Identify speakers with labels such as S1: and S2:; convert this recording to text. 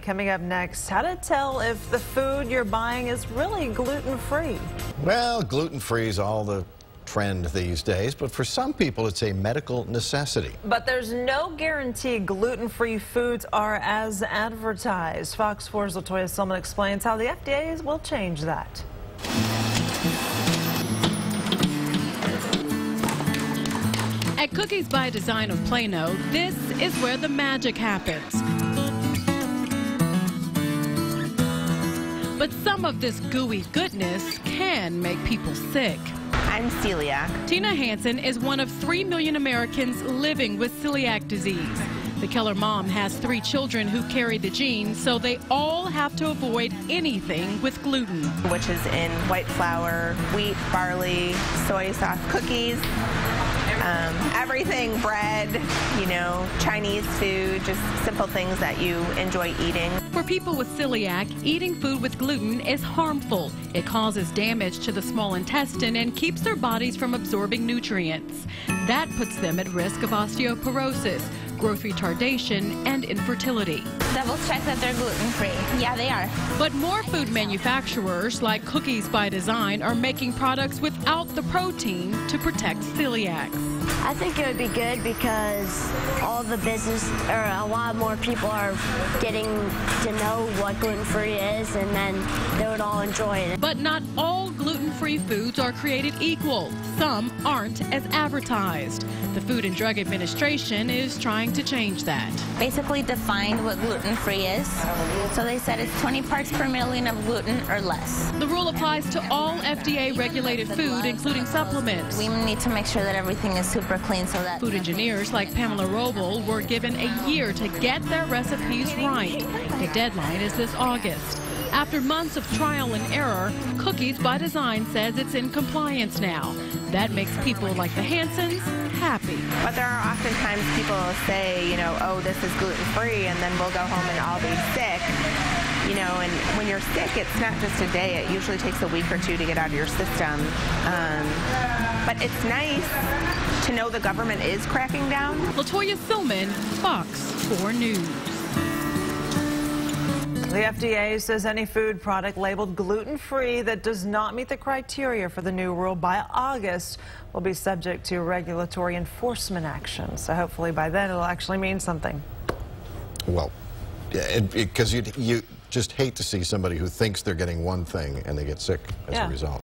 S1: Coming up next, how to tell if the food you're buying is really gluten-free.
S2: Well, gluten-free is all the trend these days, but for some people it's a medical necessity.
S1: But there's no guarantee gluten-free foods are as advertised. Fox 4's Latoya Silman explains how the FDA will change that.
S3: At Cookies by Design of Plano, this is where the magic happens. But some of this gooey goodness can make people sick.
S4: I'm celiac.
S3: Tina Hansen is one of 3 million Americans living with celiac disease. The Keller mom has 3 children who carry the gene, so they all have to avoid anything with gluten.
S4: Which is in white flour, wheat, barley, soy sauce, cookies, everything, bread, Chinese food, just simple things that you enjoy eating.
S3: For people with celiac, eating food with gluten is harmful. It causes damage to the small intestine and keeps their bodies from absorbing nutrients. That puts them at risk of osteoporosis, growth retardation, and infertility.
S5: Double check that they're gluten-free. Yeah, they are.
S3: But more food manufacturers, like Cookies by Design, are making products without the protein to protect celiacs.
S6: I think it would be good because all the business, or a lot more people are getting to know what gluten-free is, and then they would all enjoy it.
S3: But not all gluten-free foods are created equal. Some aren't as advertised. The Food and Drug Administration is trying to change that.
S5: Basically defined what gluten-free is. So they said it's 20 parts per million of gluten or less.
S3: The rule applies to all FDA-regulated food, including supplements.
S5: We need to make sure that everything is super clean so that...
S3: Food engineers like Pamela Roble were given a year to get their recipes right. The deadline is this August. After months of trial and error, Cookies by Design says it's in compliance now. That makes people like the Hansens happy.
S4: But there are oftentimes people who say, oh, this is gluten-free, and then we'll go home and all be sick. And when you're sick, it's not just a day. It usually takes a week or 2 to get out of your system. But it's nice to know the government is cracking down.
S3: Latoya Silman, Fox 4 News.
S1: The FDA says any food product labeled gluten-free that does not meet the criteria for the new rule by August will be subject to regulatory enforcement action. So hopefully by then it'll actually mean something.
S2: Well, because you just hate to see somebody who thinks they're getting one thing and they get sick as a result.